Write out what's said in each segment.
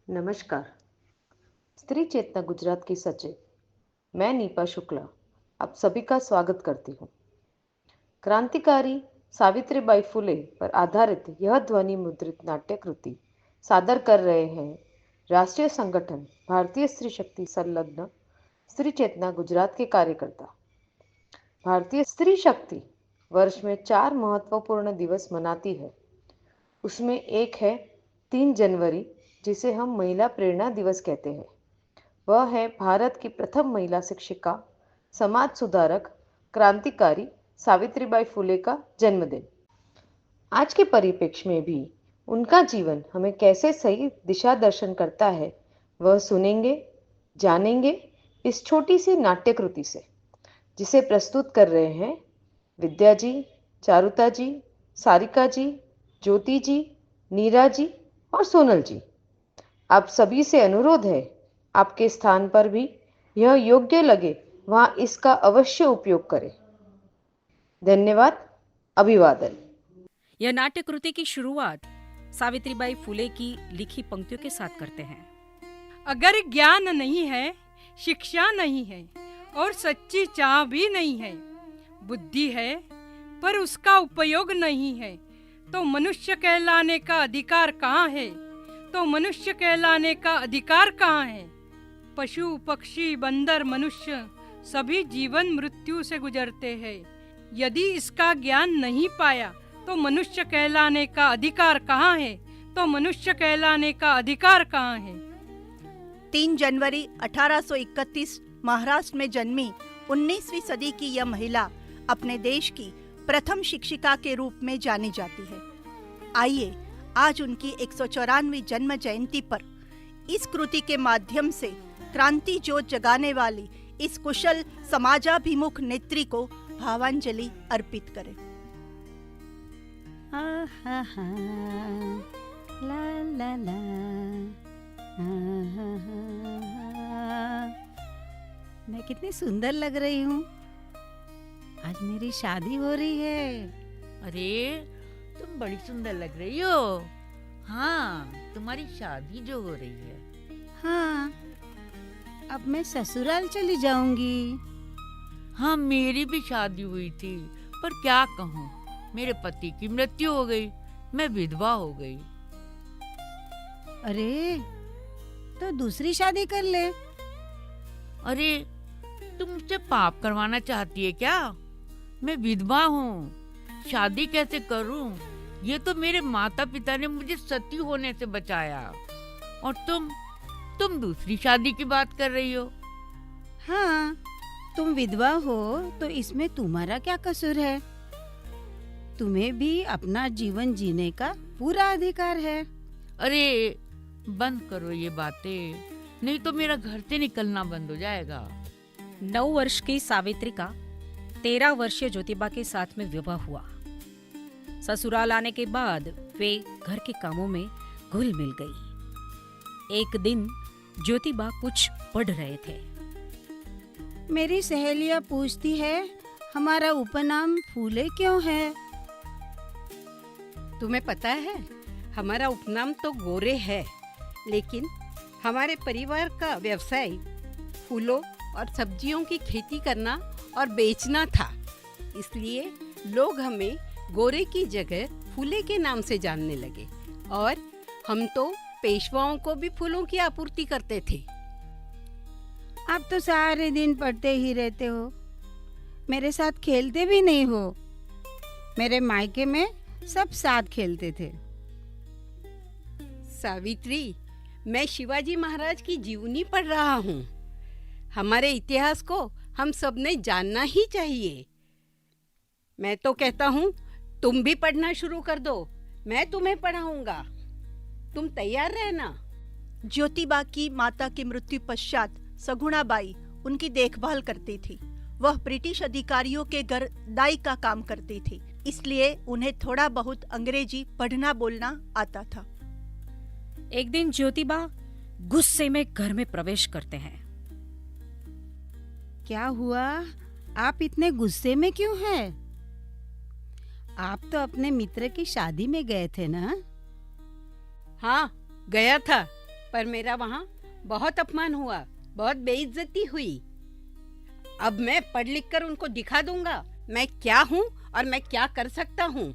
नमस्कार। स्त्री चेतना गुजरात की सचिव मैं नीपा शुक्ला आप सभी का स्वागत करती हूँ। क्रांतिकारी सावित्रीबाई फुले पर आधारित यह ध्वनि मुद्रित नाट्यकृति सादर कर रहे हैं राष्ट्रीय संगठन भारतीय स्त्री शक्ति संलग्न स्त्री चेतना गुजरात के कार्यकर्ता। भारतीय स्त्री शक्ति वर्ष में 4 महत्वपूर्ण दिवस मनाती है। उसमें एक है 3 जनवरी जिसे हम महिला प्रेरणा दिवस कहते हैं। वह है भारत की प्रथम महिला शिक्षिका, समाज सुधारक, क्रांतिकारी सावित्रीबाई फुले का जन्मदिन। आज के परिप्रेक्ष्य में भी उनका जीवन हमें कैसे सही दिशा दर्शन करता है, वह सुनेंगे, जानेंगे इस छोटी सी नाट्यकृति से, जिसे प्रस्तुत कर रहे हैं विद्या जी, चारुता जी, सारिका जी, ज्योति जी, नीरा जी और सोनल जी। आप सभी से अनुरोध है, आपके स्थान पर भी यह योग्य लगे वहां इसका अवश्य उपयोग करें। धन्यवाद। अभिवादन। यह नाट्यकृति की शुरुआत सावित्रीबाई फुले की लिखी पंक्तियों के साथ करते हैं। अगर ज्ञान नहीं है, शिक्षा नहीं है और सच्ची चाह भी नहीं है, बुद्धि है पर उसका उपयोग नहीं है, तो मनुष्य कहलाने का अधिकार कहाँ है? तो मनुष्य कहलाने का अधिकार कहाँ है? पशु, पक्षी, बंदर, मनुष्य सभी जीवन मृत्यु से गुजरते हैं। यदि इसका ज्ञान नहीं पाया तो मनुष्य कहलाने का अधिकार कहाँ है? तो मनुष्य कहलाने का अधिकार कहाँ है? 3 जनवरी 1831 महाराष्ट्र में जन्मी 19वीं सदी की यह महिला अपने देश की प्रथम शिक्षिका के रूप में जानी जाती है। आइए आज उनकी 194वीं जन्म जयंती पर इस कृति के माध्यम से क्रांति जोत जगाने वाली इस कुशल समाजाभिमुख नेत्री को भावांजलि अर्पित करें। ला ला ला मैं कितनी सुंदर लग रही हूँ। आज मेरी शादी हो रही है। अरे तुम बड़ी सुंदर लग रही हो। हाँ, तुम्हारी शादी जो हो रही है। हाँ, अब मैं ससुराल चली जाऊंगी। हाँ, मेरी भी शादी हुई थी, पर क्या कहूँ, मेरे पति की मृत्यु हो गई, मैं विधवा हो गई। अरे तो दूसरी शादी कर ले। अरे तुम मुझसे पाप करवाना चाहती है क्या? मैं विधवा हूँ, शादी कैसे करूँ? ये तो मेरे माता पिता ने मुझे सती होने से बचाया, और तुम दूसरी शादी की बात कर रही हो। हाँ, तुम विधवा हो तो इसमें तुम्हारा क्या कसूर है? तुम्हें भी अपना जीवन जीने का पूरा अधिकार है। अरे बंद करो ये बातें, नहीं तो मेरा घर से निकलना बंद हो जाएगा। 9 वर्ष की सावित्री का 13 वर्षीय ज्योतिबा के साथ में विवाह हुआ। ससुराल आने के बाद वे घर के कामों में घुल मिल गई। एक दिन ज्योतिबा कुछ पढ़ रहे थे। मेरी सहेलियां पूछती है, हमारा उपनाम फूले क्यों है? तुम्हें पता है, हमारा उपनाम तो गोरे है, लेकिन हमारे परिवार का व्यवसाय फूलों और सब्जियों की खेती करना और बेचना था। इसलिए लोग हमें गोरे की जगह फूले के नाम से जानने लगे, और हम तो पेशवाओं को भी फूलों की आपूर्ति करते थे। आप तो सारे दिन पढ़ते ही रहते हो, मेरे साथ खेलते भी नहीं हो। मेरे मायके में सब साथ खेलते थे। सावित्री, मैं शिवाजी महाराज की जीवनी पढ़ रहा हूँ। हमारे इतिहास को हम सबने जानना ही चाहिए। मैं तो कहता हूँ तुम भी पढ़ना शुरू कर दो, मैं तुम्हें पढ़ाऊंगा। तुम तैयार रहना। ज्योतिबा की माता की मृत्यु पश्चात सगुणाबाई उनकी देखभाल करती थी। वह ब्रिटिश अधिकारियों के घर दाई का काम करती थी, इसलिए उन्हें थोड़ा बहुत अंग्रेजी पढ़ना बोलना आता था। एक दिन ज्योतिबा गुस्से में घर में प्रवेश करते हैं। क्या हुआ? आप इतने गुस्से में क्यों हैं? आप तो अपने मित्र की शादी में गए थे ना? हाँ, गया था, पर मेरा वहाँ बहुत अपमान हुआ, बहुत बेइज्जती हुई। अब मैं पढ़ लिख कर उनको दिखा दूंगा मैं क्या हूँ और मैं क्या कर सकता हूँ।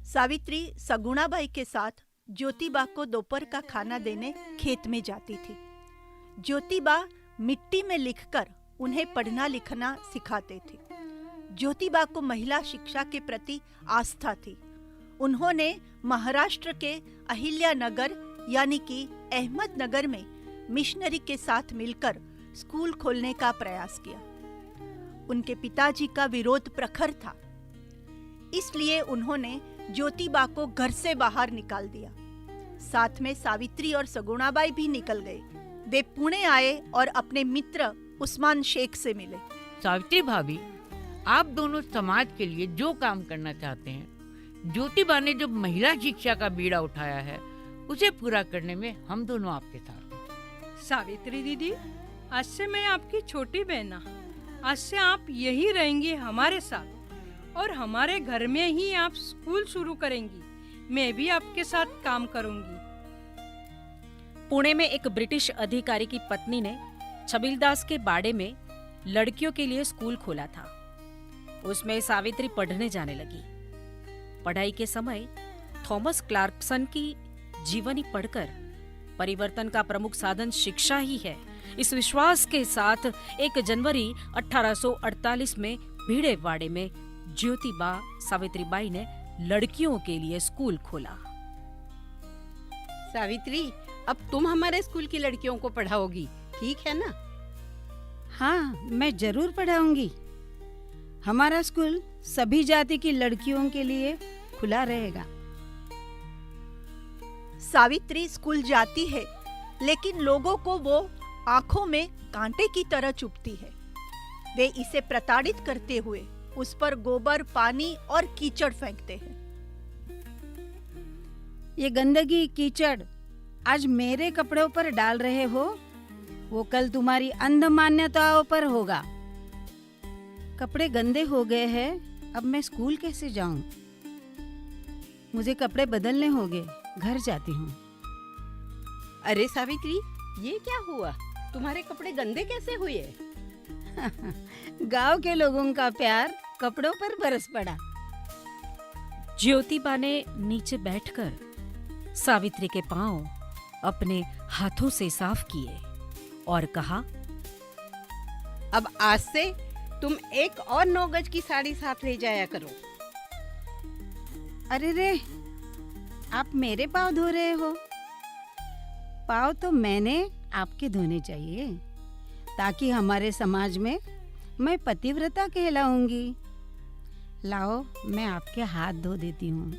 सावित्री सगुणाबाई के साथ ज्योतिबा को दोपहर का खाना देने खेत में जाती थी। ज्योतिबा मिट्टी में लिखकर उन्हें पढ़ना लिखना सिखाते थे। ज्योतिबा को महिला शिक्षा के प्रति आस्था थी। उन्होंने महाराष्ट्र के अहिल्यानगर यानी कि अहमदनगर में मिशनरी के साथ मिलकर स्कूल खोलने का प्रयास किया। उनके पिताजी का विरोध प्रखर था, इसलिए उन्होंने ज्योतिबा को घर से बाहर निकाल दिया। साथ में सावित्री और सगुणाबाई भी निकल गए। वे पुणे आए और अपने मित्र उस्मान शेख से मिले। सावित्री भाभी, आप दोनों समाज के लिए जो काम करना चाहते हैं, ज्योतिबा ने जो महिला शिक्षा का बीड़ा उठाया है, उसे पूरा करने में हम दोनों आपके साथ हैं। सावित्री दीदी, आज से मैं आपकी छोटी बहना, आज से आप यही रहेंगी हमारे साथ और हमारे घर में ही आप स्कूल शुरू करेंगी। मैं भी आपके साथ काम करूंगी। पुणे में एक ब्रिटिश अधिकारी की पत्नी ने छबीलदास के बाड़े में लड़कियों के लिए स्कूल खोला था। उसमें सावित्री पढ़ने जाने लगी। पढ़ाई के समय थॉमस क्लार्कसन की जीवनी पढ़कर परिवर्तन का प्रमुख साधन शिक्षा ही है, इस विश्वास के साथ 1 जनवरी 1848 में भीड़ेवाड़े में ज्योतिबा सावित्रीबाई ने लड़कियों के लिए स्कूल खोला। सावित्री, अब तुम हमारे स्कूल की लड़कियों को पढ़ाओगी, ठीक है ना? हाँ, मैं जरूर पढ़ाऊंगी। हमारा स्कूल सभी जाति की लड़कियों के लिए खुला रहेगा। सावित्री स्कूल जाती है, लेकिन लोगों को वो आंखों में कांटे की तरह चुभती है। वे इसे प्रताड़ित करते हुए उस पर गोबर, पानी और कीचड़ फेंकते हैं। ये गंदगी कीचड़ आज मेरे कपड़ों पर डाल रहे हो, वो कल तुम्हारी अंध मान्यताओं पर होगा। कपड़े गंदे हो गए हैं, अब मैं स्कूल कैसे जाऊं? मुझे कपड़े बदलने होंगे, घर जाती हूँ। अरे सावित्री, ये क्या हुआ? तुम्हारे कपड़े गंदे कैसे हुए? गांव के लोगों का प्यार कपड़ों पर बरस पड़ा। ज्योतिबा ने नीचे बैठकर सावित्री के पांव अपने हाथों से साफ किए और कहा, अब आज से तुम एक और 9 गज की साड़ी साथ ले जाया करो। अरे रे, आप मेरे पाँव धो रहे हो? पाँव तो मैंने आपके धोने चाहिए, ताकि हमारे समाज में मैं पतिव्रता कहलाऊंगी। लाओ, मैं आपके हाथ धो देती हूँ।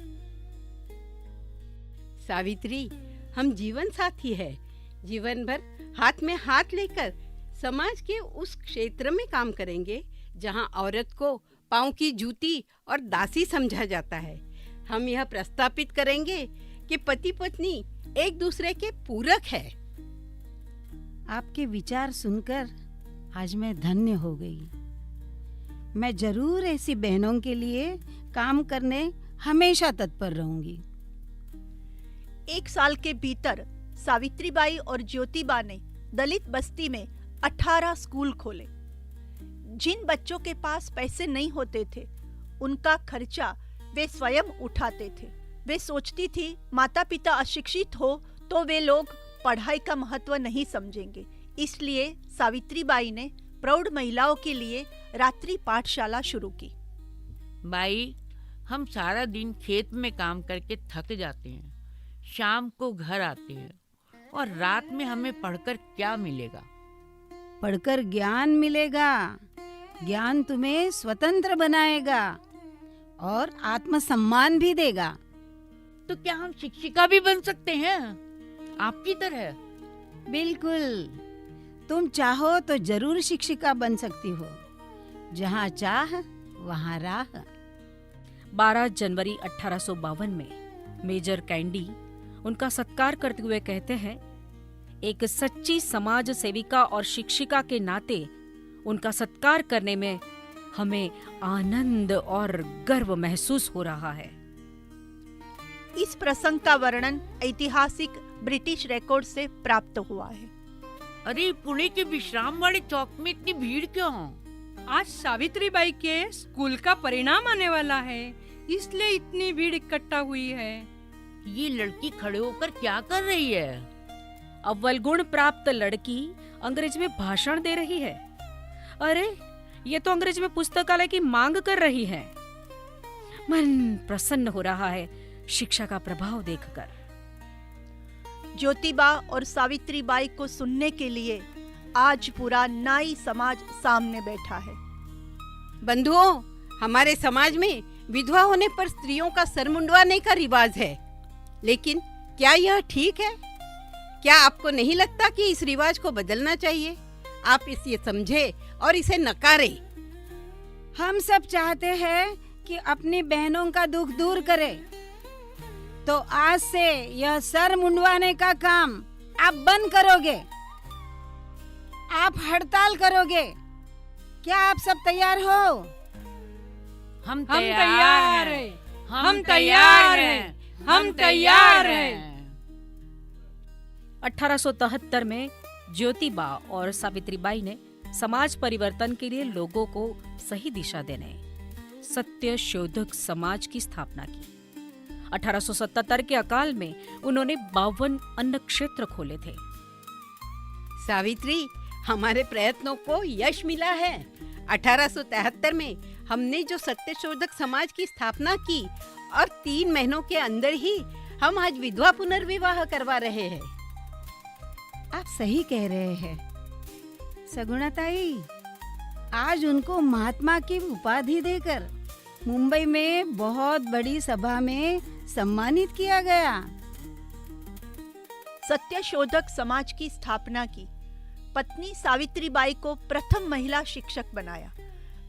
सावित्री, हम जीवन साथी है। जीवन भर हाथ में हाथ लेकर समाज के उस क्षेत्र में काम करेंगे जहां औरत को पाँव की जूती और दासी समझा जाता है। हम यह प्रस्तापित करेंगे कि पति पत्नी एक दूसरे के पूरक है। आपके विचार सुनकर आज मैं धन्य हो गई। मैं जरूर ऐसी बहनों के लिए काम करने हमेशा तत्पर रहूंगी। 1 साल के भीतर सावित्रीबाई और ज्योतिबा ने दलित बस्ती में 18 स्कूल खोले। जिन बच्चों के पास पैसे नहीं होते थे, उनका खर्चा वे स्वयं उठाते थे। वे सोचती थी माता पिता अशिक्षित हो तो वे लोग पढ़ाई का महत्व नहीं समझेंगे। इसलिए सावित्रीबाई ने प्रौढ़ महिलाओं के लिए रात्रि पाठशाला शुरू की। बाई, हम सारा दिन खेत में काम करके थक जाते हैं, शाम को घर आते हैं और रात में हमें पढ़कर क्या मिलेगा? पढ़कर ज्ञान मिलेगा। ज्ञान तुम्हें स्वतंत्र बनाएगा और आत्मसम्मान भी देगा। तो क्या हम शिक्षिका भी बन सकते हैं आपकी तरह? बिल्कुल, तुम चाहो तो जरूर शिक्षिका बन सकती हो। जहाँ चाह वहाँ राह। 12 जनवरी 1852 में मेजर कैंडी उनका सत्कार करते हुए कहते हैं, एक सच्ची समाज सेविका और शिक्षिका के नाते उनका सत्कार करने में हमें आनंद और गर्व महसूस हो रहा है। इस प्रसंग का वर्णन ऐतिहासिक ब्रिटिश रिकॉर्ड से प्राप्त हुआ है। अरे पुणे के विश्राम वाले चौक में इतनी भीड़ क्यों? आज सावित्रीबाई के स्कूल का परिणाम आने वाला है, इसलिए इतनी भीड़ इकट्ठा हुई है। ये लड़की खड़े होकर क्या कर रही है? अव्वल गुण प्राप्त लड़की अंग्रेजी में भाषण दे रही है। अरे ये तो अंग्रेजी में पुस्तकालय की मांग कर रही है। मन प्रसन्न हो रहा है शिक्षा का प्रभाव देखकर। ज्योतिबा और सावित्रीबाई को सुनने के लिए आज पूरा नाई समाज सामने बैठा है। बंधुओं, हमारे समाज में विधवा होने पर स्त्रियों का सर मुंडवाने का रिवाज है, लेकिन क्या यह ठीक है? क्या आपको नहीं लगता कि इस रिवाज को बदलना चाहिए? आप इसे समझे और इसे नकारे। हम सब चाहते हैं कि अपनी बहनों का दुख दूर करे, तो आज से यह सर मुंडवाने का काम आप बंद करोगे, आप हड़ताल करोगे। क्या आप सब तैयार हो? हम हम तैयार तैयार हैं। हैं, हम तैयार हैं, हम तैयार हैं। 1873 में ज्योतिबा और सावित्रीबाई ने समाज परिवर्तन के लिए लोगों को सही दिशा देने सत्य शोधक समाज की स्थापना की। 1877 के अकाल में उन्होंने 52 अन्न क्षेत्र खोले थे। सावित्री, हमारे प्रयत्नों को यश मिला है। 1873 में हमने जो सत्यशोधक समाज की स्थापना की और 3 महीनों के अंदर ही हम आज विधवा पुनर्विवाह करवा रहे हैं। आप सही कह रहे हैं सगुणा ताई। आज उनको महात्मा की उपाधि देकर मुंबई में बहुत बड़ी सभा में सम्मानित किया गया। सत्यशोधक समाज की स्थापना की, पत्नी सावित्रीबाई को प्रथम महिला शिक्षक बनाया,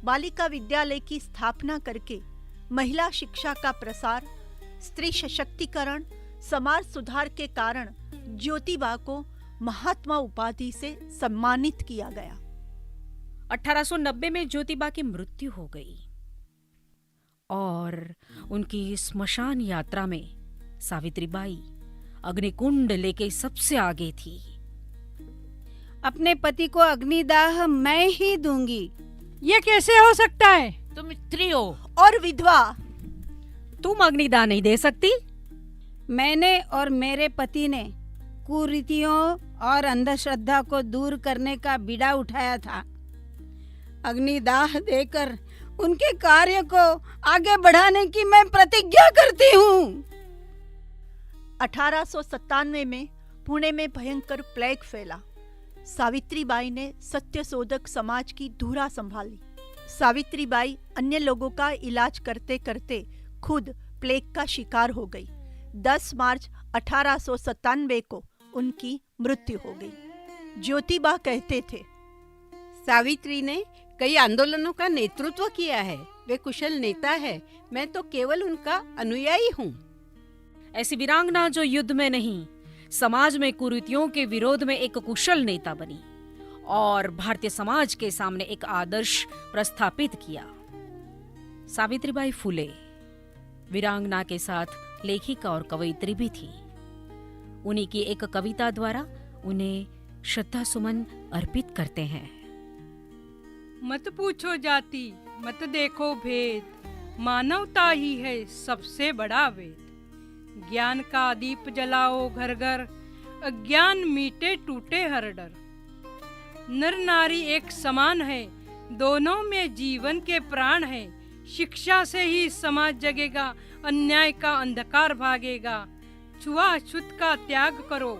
बालिका विद्यालय की स्थापना करके महिला शिक्षा का प्रसार, स्त्री सशक्तिकरण, समाज सुधार के कारण ज्योतिबा को महात्मा उपाधि से सम्मानित किया गया। 1890 में ज्योतिबा की मृत्यु हो गई और उनकी स्मशान यात्रा में सावित्रीबाई अग्निकुंड लेके सबसे आगे थी। अपने पति को अग्निदाह मैं ही दूंगी। ये कैसे हो सकता है? तुम स्त्री हो और विधवा। तुम अग्निदान नहीं दे सकती। मैंने और मेरे पति ने कुरीतियों और अंधश्रद्धा को दूर करने का बीड़ा उठाया था। अग्निदाह देकर उनके कार्य को आगे बढ़ाने की मैं प्रतिज्ञा करती हूँ। 1897 में पुणे में भयंकर प्लेग फैला। सावित्रीबाई ने सत्यशोधक समाज की धुरा संभाली। सावित्रीबाई अन्य लोगों का इलाज करते करते खुद प्लेग का शिकार हो गई। 10 मार्च 1897 को उनकी मृत्यु हो गई। ज्योतिबा कहते थे, सावित्री ने कई आंदोलनों का नेतृत्व किया है। वे कुशल नेता है, मैं तो केवल उनका अनुयायी हूँ। ऐसी वीरांगना जो युद्ध में नहीं, समाज में कुरीतियों के विरोध में एक कुशल नेता बनी और भारतीय समाज के सामने एक आदर्श प्रस्थापित किया। सावित्रीबाई फुले वीरांगना के साथ लेखिका और कवयित्री भी थी। उन्हीं की एक कविता द्वारा उन्हें श्रद्धा सुमन अर्पित करते हैं। मत पूछो जाति, मत देखो भेद, मानवता ही है सबसे बड़ा वेद। ज्ञान का दीप जलाओ घर घर, अज्ञान मीटे टूटे हर डर। नर नारी एक समान है, दोनों में जीवन के प्राण है। शिक्षा से ही समाज जगेगा, अन्याय का अंधकार भागेगा। छुआछूत का त्याग करो,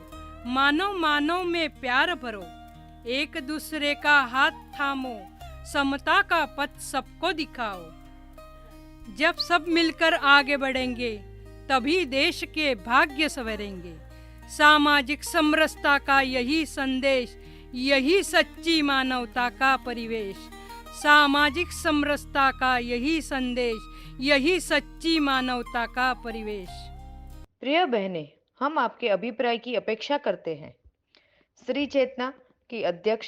मानव मानव में प्यार भरो। एक दूसरे का हाथ थामो, समता का पथ सबको दिखाओ। जब सब मिलकर आगे बढ़ेंगे, तभी देश के भाग्य संवरेंगे। सामाजिक समरसता का यही संदेश, यही सच्ची मानवता का परिवेश। सामाजिक समरसता का यही संदेश, यही सच्ची मानवता का परिवेश। प्रिय बहनें, हम आपके अभिप्राय की अपेक्षा करते हैं। स्त्री चेतना की अध्यक्ष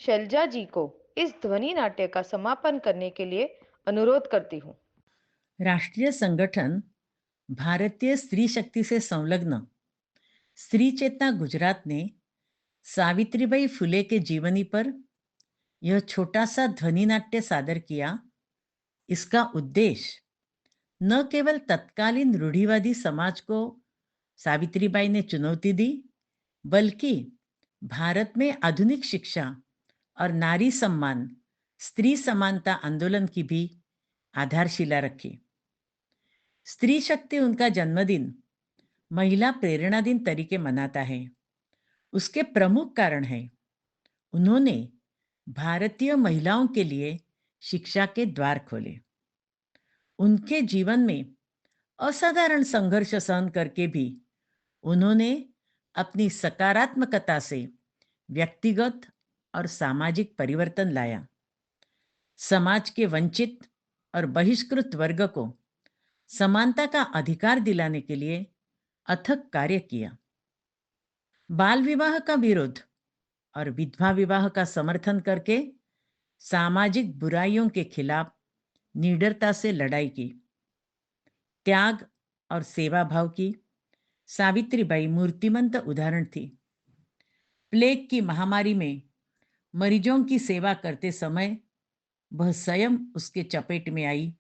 शैलजा जी को इस ध्वनि नाट्य का समापन करने के लिए अनुरोध करती हूँ। राष्ट्रीय संगठन भारतीय स्त्री शक्ति से संलग्न स्त्री चेतना गुजरात ने सावित्रीबाई फुले के जीवनी पर यह छोटा सा ध्वनि नाट्य सादर किया। इसका उद्देश्य न केवल तत्कालीन रूढ़िवादी समाज को सावित्रीबाई ने चुनौती दी, बल्कि भारत में आधुनिक शिक्षा और नारी सम्मान, स्त्री समानता आंदोलन की भी आधारशिला रखी। स्त्री शक्ति उनका जन्मदिन महिला प्रेरणा दिन तरीके मनाता है। उसके प्रमुख कारण है उन्होंने भारतीय महिलाओं के लिए शिक्षा के द्वार खोले। उनके जीवन में असाधारण संघर्ष सहन करके भी उन्होंने अपनी सकारात्मकता से व्यक्तिगत और सामाजिक परिवर्तन लाया। समाज के वंचित और बहिष्कृत वर्ग को समानता का अधिकार दिलाने के लिए अथक कार्य किया। बाल विवाह का विरोध और विधवा विवाह का समर्थन करके सामाजिक बुराइयों के खिलाफ निडरता से लड़ाई की। त्याग और सेवा भाव की सावित्रीबाई मूर्तिमंत उदाहरण थी। प्लेग की महामारी में मरीजों की सेवा करते समय वह स्वयं उसके चपेट में आई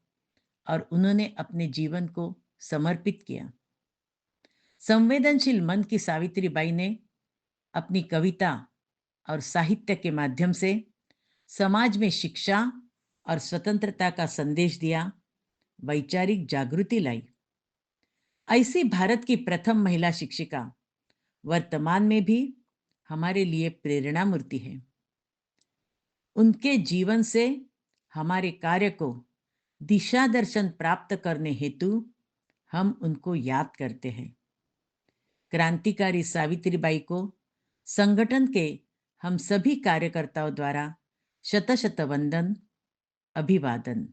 और उन्होंने अपने जीवन को समर्पित किया। संवेदनशील मन की सावित्रीबाई ने अपनी कविता और साहित्य के माध्यम से समाज में शिक्षा और स्वतंत्रता का संदेश दिया, वैचारिक जागृति लाई। ऐसी भारत की प्रथम महिला शिक्षिका वर्तमान में भी हमारे लिए प्रेरणा मूर्ति है। उनके जीवन से हमारे कार्य को दिशा दर्शन प्राप्त करने हेतु हम उनको याद करते हैं। क्रांतिकारी सावित्रीबाई को संगठन के हम सभी कार्यकर्ताओं द्वारा शत शत वंदन, अभिवादन।